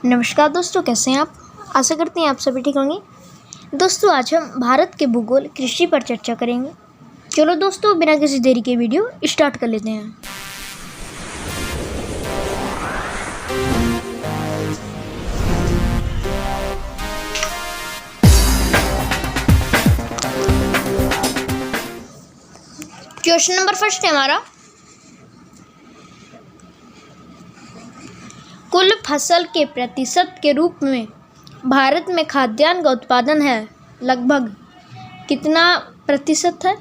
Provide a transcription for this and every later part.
नमस्कार दोस्तों, कैसे हैं आप। आशा करते हैं आप सभी ठीक होंगे। दोस्तों आज हम भारत के भूगोल कृषि पर चर्चा करेंगे। चलो दोस्तों, बिना किसी देरी के वीडियो स्टार्ट कर लेते हैं। क्वेश्चन नंबर फर्स्ट है हमारा, कुल फसल के प्रतिशत के रूप में भारत में खाद्यान्न का उत्पादन है लगभग कितना प्रतिशत है?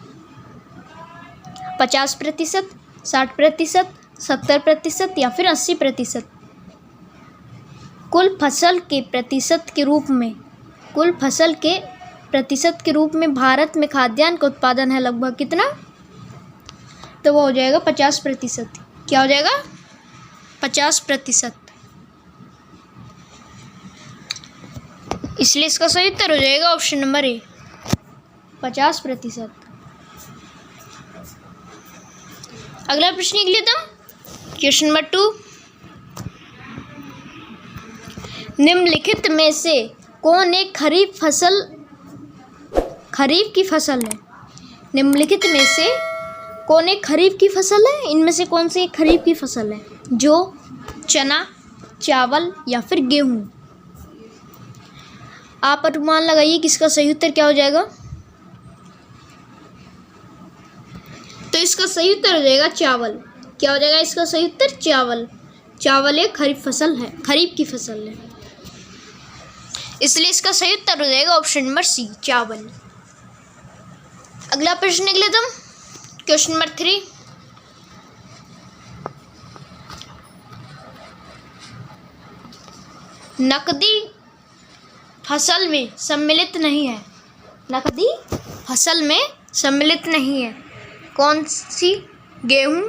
50%, 60%, 70% या फिर 80%? कुल फसल के प्रतिशत के रूप में भारत में खाद्यान्न का उत्पादन है लगभग कितना? तो वो हो जाएगा 50%। क्या हो जाएगा? 50%। इसलिए इसका सही उत्तर हो जाएगा ऑप्शन नंबर ए, 50%। अगला प्रश्न लिख लेता हूं, क्वेश्चन नंबर 2। निम्नलिखित में से कौन एक खरीफ की फसल है? निम्नलिखित में से कौन एक खरीफ की फसल है? इनमें से कौन सी एक खरीफ की फसल है? जौ, चना, चावल या फिर गेहूं? आप अनुमान लगाइए कि इसका सही उत्तर क्या हो जाएगा। तो इसका सही उत्तर हो जाएगा चावल। क्या हो जाएगा इसका सही उत्तर? चावल। चावल एक खरीफ की फसल है, इसलिए इसका सही उत्तर हो जाएगा ऑप्शन नंबर सी, चावल। अगला प्रश्न लिख लेता हूं, क्वेश्चन नंबर 3। नकदी फसल में सम्मिलित नहीं है। कौन सी? गेहूं,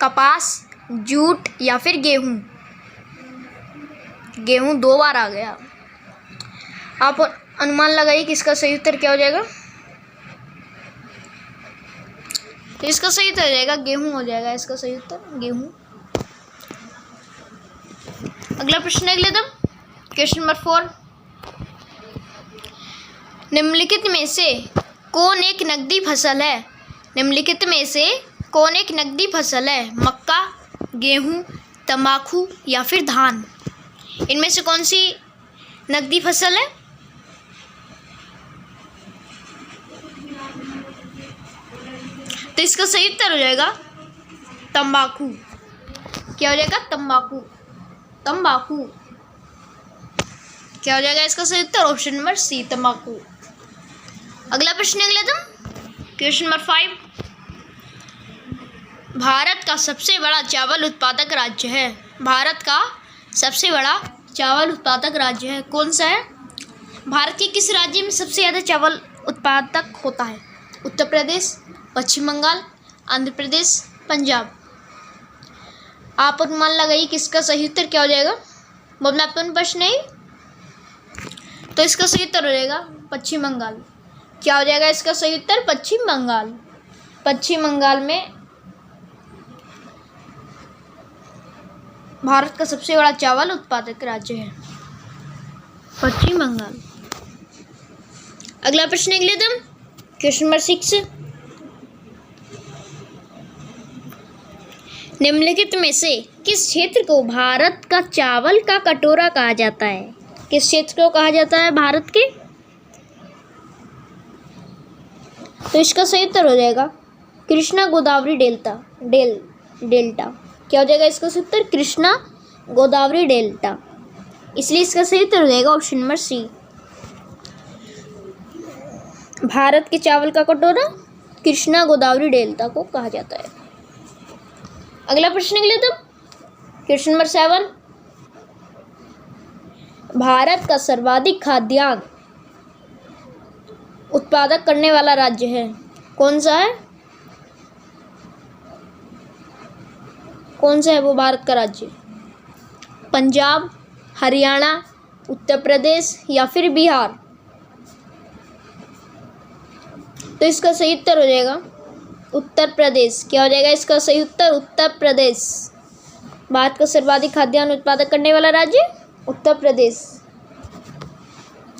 कपास, जूट या फिर गेहूं? गेहूं 2 बार आ गया। आप अनुमान लगाइए कि इसका सही उत्तर क्या हो जाएगा। तो इसका सही उत्तर हो जाएगा गेहूं हो जाएगा। इसका सही उत्तर गेहूं। अगला प्रश्न लिख लेता हूं, क्वेश्चन नंबर 4। निम्नलिखित में से कौन एक नकदी फसल है? मक्का, गेहूं, तंबाकू या फिर धान? इनमें से कौन सी नकदी फसल है? तो इसका सही उत्तर हो जाएगा तंबाकू। क्या हो जाएगा? तंबाकू। क्या हो जाएगा इसका सही उत्तर? ऑप्शन नंबर सी, तंबाकू। अगला प्रश्न लिख लेता हूं, क्वेश्चन नंबर 5। भारत का सबसे बड़ा चावल उत्पादक राज्य है कौन सा है? भारत के किस राज्य में सबसे ज़्यादा चावल उत्पादक होता है? उत्तर प्रदेश, पश्चिम बंगाल, आंध्र प्रदेश, पंजाब? आप अनुमान लगाइए कि इसका सही उत्तर क्या हो जाएगा। बदलापूर्ण प्रश्न है, तो इसका सही उत्तर हो जाएगा पश्चिम बंगाल। क्या हो जाएगा इसका सही उत्तर? पश्चिम बंगाल में भारत का सबसे बड़ा चावल उत्पादक राज्य है पश्चिम बंगाल। अगला प्रश्न लिख लेते हैं, क्वेश्चन नंबर 6। निम्नलिखित में से किस क्षेत्र को भारत का चावल का कटोरा कहा जाता है? किस क्षेत्र को कहा जाता है भारत के? तो इसका सही उत्तर हो जाएगा कृष्णा गोदावरी डेल्टा। क्या हो जाएगा इसका सही उत्तर? कृष्णा गोदावरी डेल्टा। इसलिए इसका सही उत्तर हो जाएगा ऑप्शन नंबर सी, भारत के चावल का कटोरा कृष्णा गोदावरी डेल्टा को कहा जाता है। अगला प्रश्न लिख लेते हैं, क्वेश्चन नंबर 7। भारत का सर्वाधिक खाद्यान्न उत्पादक करने वाला राज्य है कौन सा है? कौन सा है वो भारत का राज्य? पंजाब, हरियाणा, उत्तर प्रदेश या फिर बिहार? तो इसका सही उत्तर हो जाएगा उत्तर प्रदेश। क्या हो जाएगा इसका सही उत्तर? उत्तर प्रदेश। भारत का सर्वाधिक खाद्यान्न उत्पादक करने वाला राज्य उत्तर प्रदेश,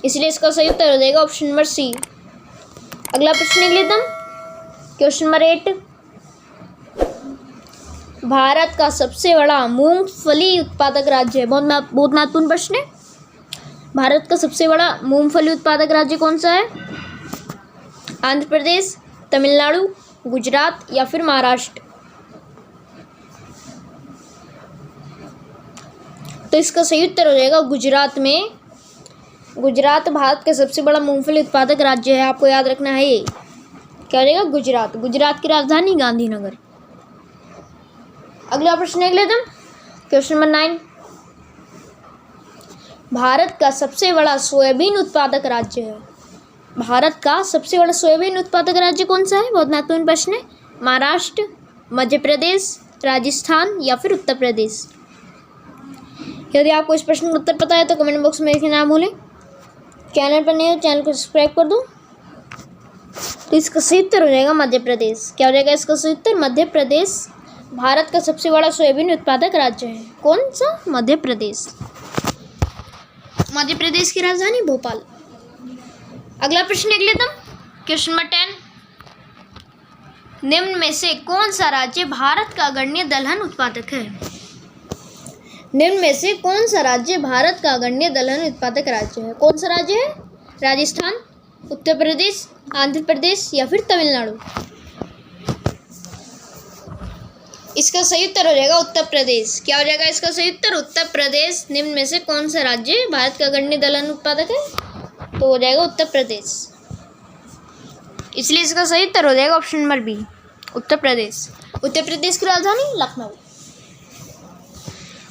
इसलिए इसका सही उत्तर हो जाएगा ऑप्शन नंबर सी। अगला प्रश्न देख लेते हैं, क्वेश्चन नंबर 8। भारत का सबसे बड़ा मूंगफली उत्पादक राज्य है, बहुत महत्वपूर्ण प्रश्न है। भारत का सबसे बड़ा मूंगफली उत्पादक राज्य कौन सा है? आंध्र प्रदेश, तमिलनाडु, गुजरात या फिर महाराष्ट्र। तो इसका सही उत्तर हो जाएगा गुजरात में। गुजरात भारत का सबसे बड़ा मूंगफली उत्पादक राज्य है, आपको याद रखना है ये। क्या हो जाएगा? गुजरात। गुजरात की राजधानी गांधीनगर। अगला प्रश्न देख लेते हैं, क्वेश्चन नंबर 9। भारत का सबसे बड़ा सोयाबीन उत्पादक राज्य है। भारत का सबसे बड़ा सोयाबीन उत्पादक राज्य कौन सा है? बहुत महत्वपूर्ण प्रश्न है। महाराष्ट्र, मध्य प्रदेश, राजस्थान या फिर उत्तर प्रदेश। यदि आपको इस प्रश्न का उत्तर पता है तो कमेंट बॉक्स में लिखना ना भूलें। चैनल पर नहीं हो चैनल को सब्सक्राइब कर दो। तो इसका सही उत्तर हो जाएगा मध्य प्रदेश। क्या हो जाएगा इसका सही उत्तर? मध्य प्रदेश भारत का सबसे बड़ा सोयाबीन उत्पादक राज्य है। कौन सा? मध्य प्रदेश। मध्य प्रदेश की राजधानी भोपाल। अगला प्रश्न देख लेता हूं, क्वेश्चन नंबर 10। निम्न में से कौन सा राज्य भारत का अग्रणी दलहन उत्पादक है? निम्न में से कौन सा राज्य भारत का अग्रणी दलहन उत्पादक राज्य है? कौन सा राज्य है? राजस्थान, उत्तर प्रदेश, आंध्र प्रदेश या फिर तमिलनाडु। इसका सही उत्तर हो जाएगा उत्तर प्रदेश। क्या हो जाएगा इसका सही उत्तर? उत्तर प्रदेश। निम्न में से कौन सा राज्य भारत का अग्रणी दलहन उत्पादक है? तो हो जाएगा उत्तर प्रदेश, इसलिए इसका सही उत्तर हो जाएगा option number B, Uttar Pradesh. Uttar Pradesh की राजधानी लखनऊ।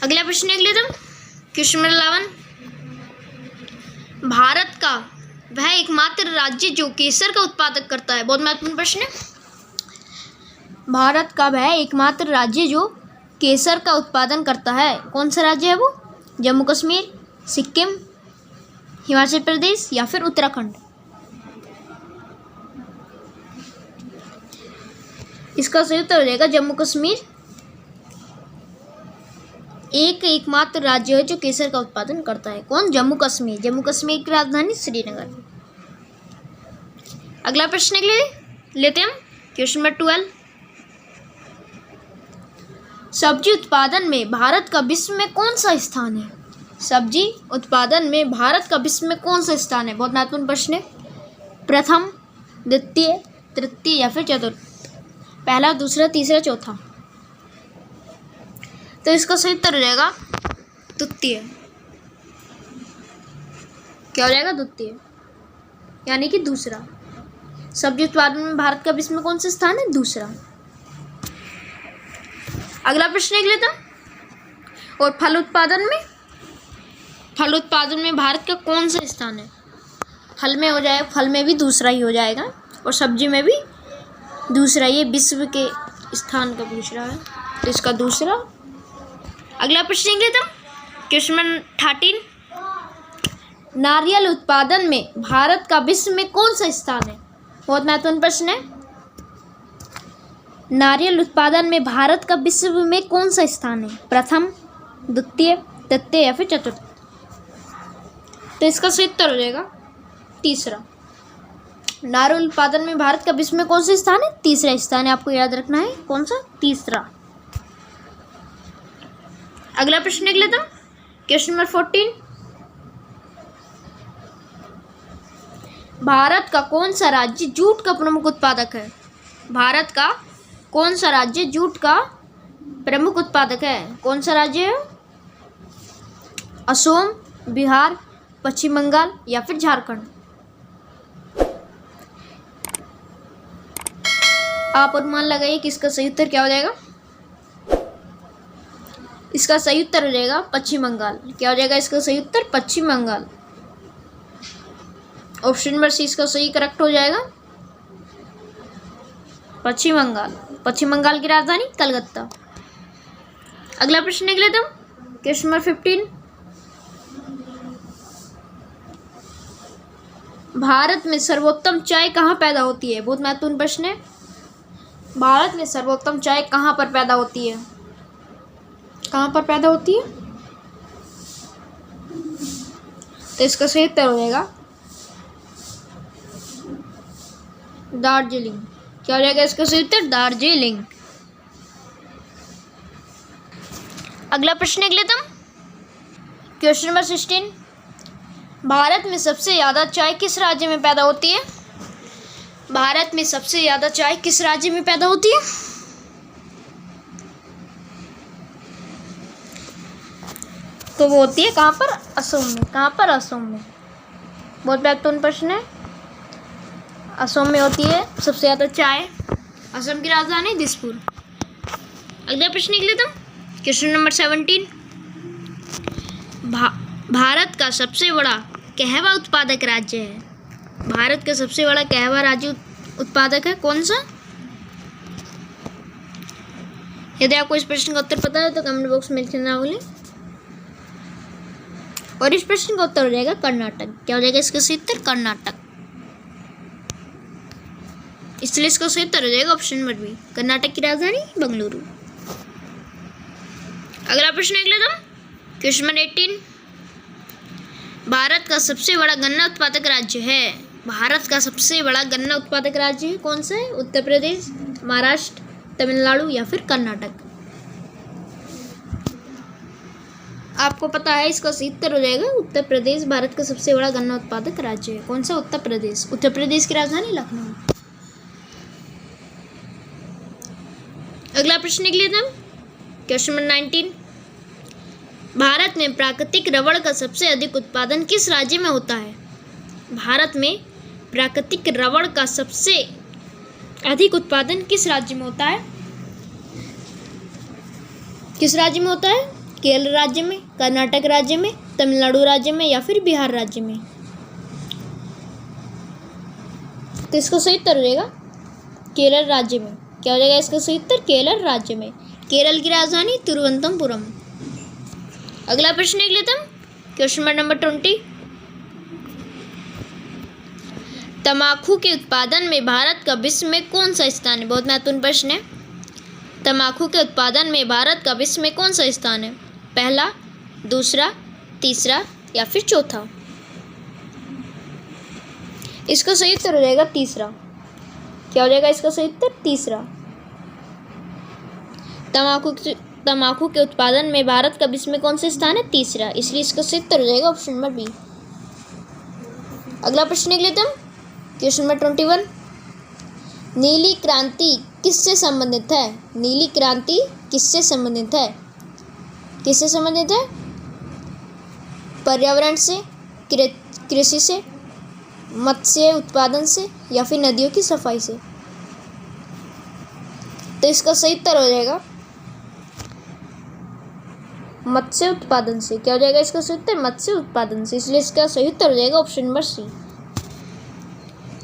अगला प्रश्न देख लेते हैं, क्वेश्चन नंबर 11। भारत का वह एकमात्र राज्य जो केसर का उत्पादन करता है। बहुत महत्वपूर्ण प्रश्न है। भारत का वह एकमात्र राज्य जो केसर का उत्पादन करता है, कौन सा राज्य है वो? जम्मू कश्मीर, सिक्किम, हिमाचल प्रदेश या फिर उत्तराखंड। इसका सही उत्तर हो जाएगा जम्मू कश्मीर। एकमात्र राज्य है जो केसर का उत्पादन करता है। कौन? जम्मू कश्मीर। जम्मू कश्मीर की राजधानी श्रीनगर। अगला प्रश्न लेते हैं, क्वेश्चन नंबर 12। सब्जी उत्पादन में भारत का विश्व में कौन सा स्थान है? सब्जी उत्पादन में भारत का विश्व में कौन सा स्थान है? बहुत महत्वपूर्ण प्रश्न है। प्रथम, द्वितीय, तृतीय या फिर चतुर्थ। पहला, दूसरा, तीसरा, चौथा। तो इसका सही उत्तर हो जाएगा द्वितीय। क्या हो जाएगा? द्वितीय, यानी कि दूसरा। सब्जी उत्पादन में भारत का विश्व में कौन सा स्थान है? दूसरा। अगला प्रश्न देख लेता हूं, और फल उत्पादन में भारत का कौन सा स्थान है? फल में हो जाएगा, फल में भी दूसरा ही हो जाएगा और सब्जी में भी दूसरा। ये विश्व के स्थान का पूछ रहा है, तो इसका दूसरा। अगला प्रश्न देख लेता हूं, क्वेश्चन नंबर 13। नारियल उत्पादन में भारत का विश्व में कौन सा स्थान है? बहुत महत्वपूर्ण प्रश्न है। नारियल उत्पादन में भारत का विश्व में कौन सा स्थान है? प्रथम, द्वितीय, तृतीय या फिर चतुर्थ। तो इसका सही उत्तर हो जाएगा तीसरा। नारियल उत्पादन में भारत का विश्व में कौन सा स्थान है? तीसरा स्थान है। आपको याद रखना है कौन सा? तीसरा। अगला प्रश्न देख लेता हूं, क्वेश्चन नंबर 14। भारत का कौन सा राज्य जूट का प्रमुख उत्पादक है? भारत का कौन सा राज्य जूट का प्रमुख उत्पादक है? कौन सा राज्य है? असम, बिहार, पश्चिम बंगाल या फिर झारखंड। आप अनुमान लगाइए कि इसका सही उत्तर क्या हो जाएगा? इसका सही उत्तर हो जाएगा पश्चिम बंगाल। क्या हो जाएगा इसका सही उत्तर? पश्चिम बंगाल। ऑप्शन नंबर सी इसका सही करेक्ट हो जाएगा, पश्चिम बंगाल। पश्चिम बंगाल की राजधानी कलकत्ता। अगला प्रश्न देख लेता हूं, क्वेश्चन नंबर 15। भारत में सर्वोत्तम चाय कहाँ पैदा होती है? बहुत महत्वपूर्ण प्रश्न है। भारत में सर्वोत्तम चाय कहाँ पर पैदा होती है? कहाँ पर पैदा होती है? तो इसका सही उत्तर हो जाएगा दार्जिलिंग। क्या हो जाएगा इसका सही उत्तर? दार्जिलिंग। अगला प्रश्न देख लेते हम। क्वेश्चन नंबर 16, भारत में सबसे ज़्यादा चाय किस राज्य में पैदा होती है? भारत में सबसे ज़्यादा चाय किस राज्य में पैदा होती है? तो वो होती है कहाँ पर? असम में। कहाँ पर? असम में। बहुत महत्वपूर्ण प्रश्न है। असम में होती है सबसे ज़्यादा चाय। असम की राजधानी दिसपुर। अगला प्रश्न निकले तुम। क्वेश्चन नंबर 17, भारत का सबसे बड़ा कहवा उत्पादक राज्य है? भारत का सबसे बड़ा कहवा राज्य उत्पादक है कौन सा? यदि आपको इस प्रश्न का उत्तर पता है तो कमेंट बॉक्स में लिखना ना भूलें। और इस प्रश्न का उत्तर हो जाएगा कर्नाटक। क्या हो जाएगा इसका सही उत्तर? कर्नाटक। इसलिए इसका सही उत्तर हो जाएगा ऑप्शन नंबर बी, कर्नाटक की राजधानी बेंगलुरु। अगला प्रश्न देख लेते हैं। क्वेश्चन नंबर 18, भारत का सबसे बड़ा गन्ना उत्पादक राज्य है? भारत का सबसे बड़ा गन्ना उत्पादक राज्य है कौन सा है? उत्तर प्रदेश, महाराष्ट्र, तमिलनाडु या फिर कर्नाटक? आपको पता है इसका सही उत्तर हो जाएगा उत्तर प्रदेश। भारत का सबसे बड़ा गन्ना उत्पादक राज्य है कौन सा? उत्तर प्रदेश। उत्तर प्रदेश की राजधानी लखनऊ। अगला प्रश्न निकले थे। क्वेश्चन नंबर 19, भारत में प्राकृतिक रबड़ का सबसे अधिक उत्पादन किस राज्य में होता है? भारत में प्राकृतिक रबड़ का सबसे अधिक उत्पादन किस राज्य में होता है? किस राज्य में होता है? केरल राज्य में, कर्नाटक राज्य में, तमिलनाडु राज्य में या फिर बिहार राज्य में? तो इसको सही उत्तर हो जाएगा केरल राज्य में। क्या हो जाएगा इसका सही उत्तर? केरल राज्य में। केरल की राजधानी तिरुवनंतपुरम। अगला प्रश्न देख लेते हैं। क्वेश्चन नंबर 20, तंबाकू के उत्पादन में भारत का विश्व में कौन सा स्थान है? बहुत महत्वपूर्ण प्रश्न है। तंबाकू के उत्पादन में भारत का विश्व में कौन सा स्थान है? पहला, दूसरा, तीसरा या फिर चौथा? इसका सही उत्तर हो जाएगा तीसरा। क्या हो जाएगा इसका सही उत्तर? तीसरा। तंबाकू के उत्पादन में भारत का विश्व में कौन सा स्थान है? तीसरा। इसलिए इसका सही उत्तर हो जाएगा ऑप्शन नंबर बी। अगला प्रश्न देख लेते हैं। क्वेश्चन नंबर 21, नीली क्रांति किससे संबंधित है? नीली क्रांति किससे संबंधित है? किससे संबंधित है? पर्यावरण से, कृषि से, मत्स्य उत्पादन से या फिर नदियों की सफाई से? तो इसका सही उत्तर हो जाएगा मत्स्य उत्पादन से। क्या हो जाएगा इसका सही उत्तर? मत्स्य उत्पादन से। इसलिए इसका सही उत्तर हो जाएगा ऑप्शन नंबर सी।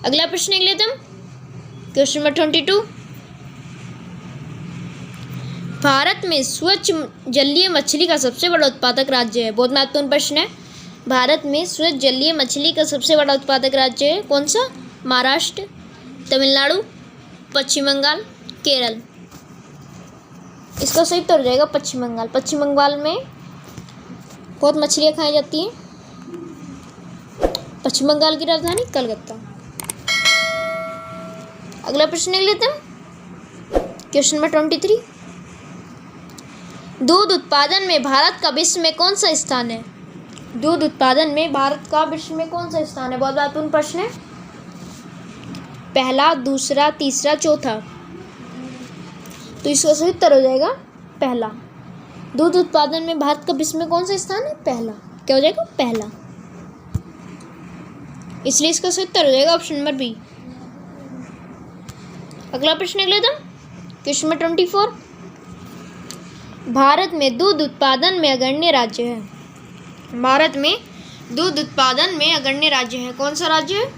अगला प्रश्न देख लेते हैं। क्वेश्चन नंबर 22, भारत में स्वच्छ जलीय मछली का सबसे बड़ा उत्पादक राज्य है? बहुत महत्वपूर्ण प्रश्न है। भारत में स्वच्छ जलीय मछली का सबसे बड़ा उत्पादक राज्य है कौन सा? महाराष्ट्र, तमिलनाडु, पश्चिम बंगाल, केरल? इसका सही उत्तर हो जाएगा पश्चिम बंगाल। पश्चिम बंगाल में बहुत मछलियाँ खाई जाती हैं। पश्चिम बंगाल की राजधानी कलकत्ता। अगला प्रश्न देख लेते हैं। क्वेश्चन नंबर 23, दूध उत्पादन में भारत का विश्व में कौन सा स्थान है? दूध उत्पादन में भारत का विश्व में कौन सा स्थान है? बहुत महत्वपूर्ण प्रश्न है। पहला, दूसरा, तीसरा, चौथा? तो इसका सही उत्तर हो जाएगा पहला। दूध उत्पादन में भारत का विश्व में कौन सा स्थान है? पहला। क्या हो जाएगा? पहला। इसलिए इसका सही उत्तर हो जाएगा ऑप्शन नंबर बी। अगला प्रश्न देख लेते हैं। क्वेश्चन नंबर 24, भारत में दूध उत्पादन में अग्रणी राज्य है? भारत में दूध उत्पादन में अग्रणी राज्य है कौन सा राज्य है?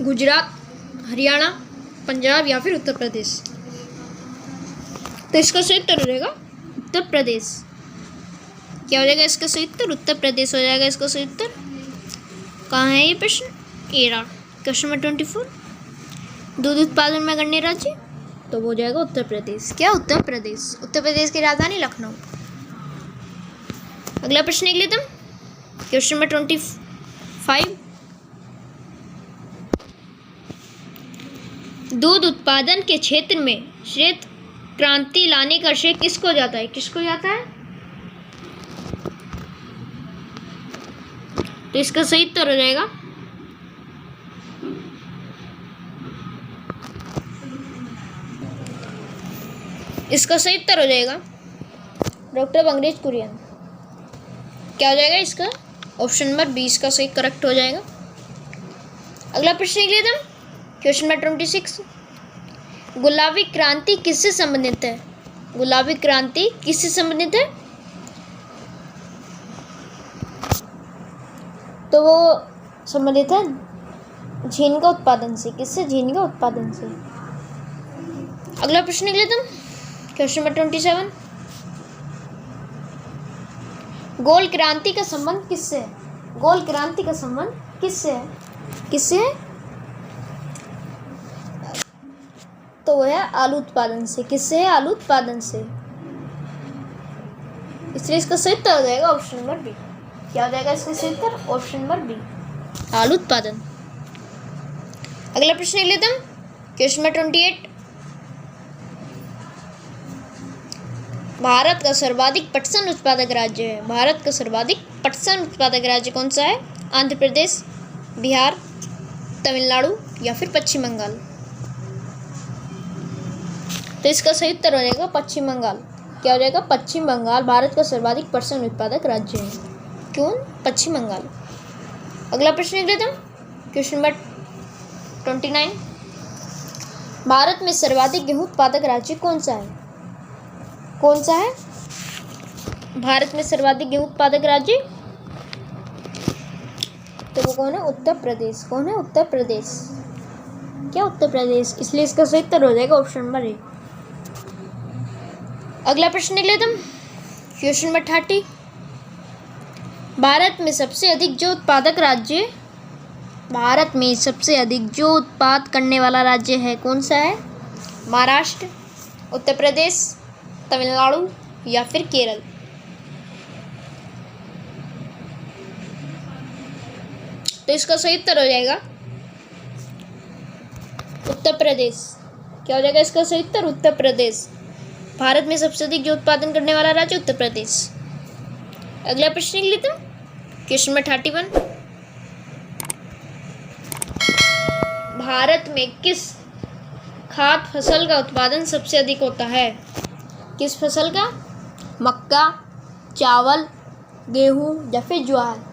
गुजरात, हरियाणा, पंजाब या फिर उत्तर प्रदेश? तो इसका सही उत्तर हो जाएगा उत्तर प्रदेश। क्या हो जाएगा इसका सही उत्तर? उत्तर प्रदेश हो जाएगा इसका सही उत्तर। कहाँ है ये प्रश्न? ये रहा क्वेश्चन नंबर 24, दूध उत्पादन में अग्रणी राज्य, तो वो हो जाएगा उत्तर प्रदेश। क्या? उत्तर प्रदेश। उत्तर प्रदेश की राजधानी लखनऊ। अगला प्रश्न देख लेते हैं। क्वेश्चन नंबर 25, दूध उत्पादन के क्षेत्र में श्वेत क्रांति लाने का श्रेय किसको जाता है? किसको जाता है? तो इसका सही उत्तर हो जाएगा डॉक्टर अंग्रेज कुरियन। क्या हो जाएगा इसका? ऑप्शन नंबर 20 का सही करेक्ट हो जाएगा। अगला प्रश्न लिख लेते हैं, क्वेश्चन नंबर 26, गुलाबी क्रांति किससे संबंधित है? गुलाबी क्रांति किससे संबंधित है? तो वो संबंधित है झींगा उत्पादन से। किससे? झींगा उत्पादन से। अगला प्रश्न लिख लेते हैं, क्वेश्चन नंबर 27, गोल क्रांति का संबंध किससे है? गोल क्रांति का संबंध किससे है? किससे है? तो वो है आलू उत्पादन से। किससे है? आलू उत्पादन से। इसलिए इसका सही उत्तर हो जाएगा ऑप्शन नंबर बी। क्या हो जाएगा इसका सही उत्तर? ऑप्शन नंबर बी, आलू उत्पादन। अगला प्रश्न ले लेते हैं, क्वेश्चन नंबर 28, भारत का सर्वाधिक पटसन उत्पादक राज्य है। भारत का सर्वाधिक पटसन उत्पादक राज्य कौन सा है? आंध्र प्रदेश, बिहार, तमिलनाडु या फिर पश्चिम बंगाल। तो इसका सही उत्तर हो जाएगा पश्चिम बंगाल। क्या हो जाएगा? पश्चिम बंगाल भारत का सर्वाधिक पटसन उत्पादक राज्य है। क्यों? पश्चिम बंगाल। अगला प्रश्न लिख लेते हैं, क्वेश्चन नंबर 29, भारत में सर्वाधिक गेहूं उत्पादक राज्य कौन सा है? कौन सा है भारत में सर्वाधिक गेहूं उत्पादक राज्य? तो वो कौन है? उत्तर प्रदेश। कौन है? उत्तर प्रदेश। क्या? उत्तर प्रदेश। इसलिए इसका सही उत्तर हो जाएगा ऑप्शन नंबर ए। अगला प्रश्न लिख लेते हैं, क्वेश्चन नंबर 30, भारत में सबसे अधिक जो उत्पादक राज्य, भारत में सबसे अधिक जो उत्पाद करने वाला राज्य है कौन सा है? महाराष्ट्र, उत्तर प्रदेश, तमिलनाडु या फिर केरल। तो इसका सही उत्तर हो जाएगा उत्तर प्रदेश। क्या हो जाएगा इसका सही उत्तर? उत्तर प्रदेश। भारत में सबसे अधिक जो उत्पादन करने वाला राज्य उत्तर प्रदेश। अगला प्रश्न लिख लेते हैं, क्वेश्चन नंबर 31, भारत में किस खाद्य फसल का उत्पादन सबसे अधिक होता है? किस फसल का? मक्का, चावल, गेहूं या फिर ज्वार।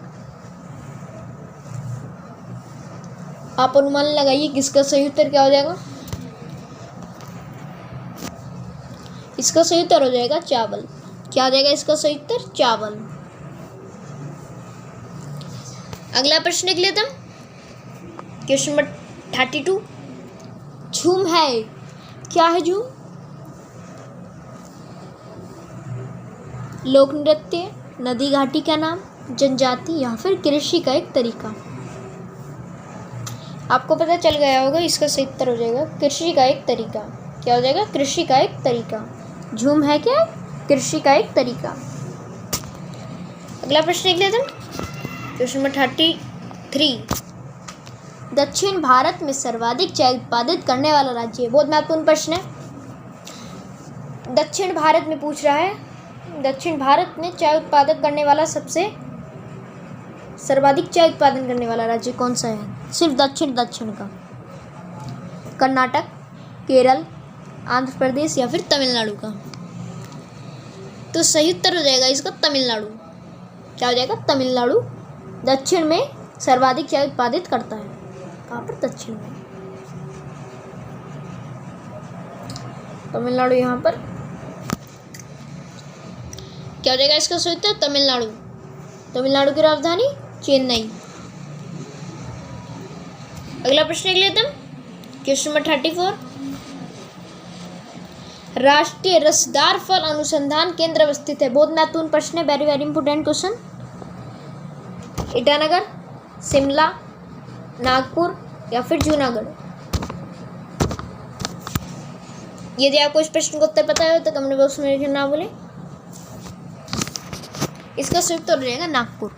आप अनुमान लगाइए किसका सही उत्तर क्या हो जाएगा? इसका सही उत्तर हो जाएगा चावल। क्या हो जाएगा इसका सही उत्तर? चावल। अगला प्रश्न लिख लेते हैं, क्वेश्चन नंबर 32, झूम है। क्या है झूम? लोक नृत्य, नदी घाटी का नाम, जनजाति या फिर कृषि का एक तरीका। आपको पता चल गया होगा, इसका सही उत्तर हो जाएगा कृषि का एक तरीका। क्या हो जाएगा? कृषि का एक तरीका। झूम है क्या? कृषि का एक तरीका। अगला प्रश्न लिख लेते हैं, क्वेश्चन नंबर 33, दक्षिण भारत में सर्वाधिक चाय उत्पादित करने वाला राज्य है। बहुत महत्वपूर्ण प्रश्न है। दक्षिण भारत में पूछ रहा है, दक्षिण भारत में चाय उत्पादक करने वाला सर्वाधिक चाय उत्पादन करने वाला राज्य कौन सा है? सिर्फ दक्षिण का। कर्नाटक, केरल, आंध्र प्रदेश या फिर तमिलनाडु का। तो सही उत्तर हो जाएगा इसका तमिलनाडु। क्या हो जाएगा? तमिलनाडु दक्षिण में सर्वाधिक चाय उत्पादित करता है। कहाँ पर? दक्षिण में। तमिलनाडु यहाँ पर। क्या हो जाएगा इसका सही उत्तर? तमिलनाडु। तमिलनाडु की राजधानी चेन्नई। अगला प्रश्न लिख लेते हैं, क्वेश्चन नंबर 34, राष्ट्रीय रसदार फल अनुसंधान केंद्र अवस्थित है। बहुत महत्वपूर्ण प्रश्न है, very very important question. Itanagar, Shimla, Nagpur या फिर जूनागढ़। यदि आपको इस प्रश्न का उत्तर पता है तो कमेंट बॉक्स में लिखना ना भूलें। इसका सही उत्तर हो जाएगा नागपुर।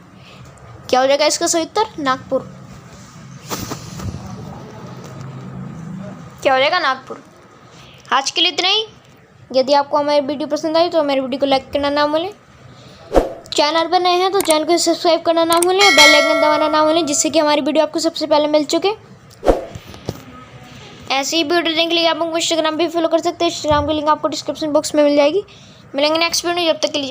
क्या हो जाएगा इसका सही उत्तर? नागपुर। क्या हो जाएगा? नागपुर। आज के लिए इतना ही। यदि आपको हमारी वीडियो पसंद आई तो हमारी वीडियो को लाइक करना ना भूलें। चैनल पर नए हैं तो चैनल को सब्सक्राइब करना ना भूलें, बेल आइकन दबाना ना भूलें, जिससे कि हमारी वीडियो आपको सबसे पहले मिल चुके। ऐसी ही वीडियो देखने के लिए आप हमको इंस्टाग्राम पे फॉलो कर सकते हैं। इंस्टाग्राम की लिंक आपको डिस्क्रिप्शन बॉक्स में मिल जाएगी। मिलेंगे नेक्स्ट वीडियो, जब तक के लिए।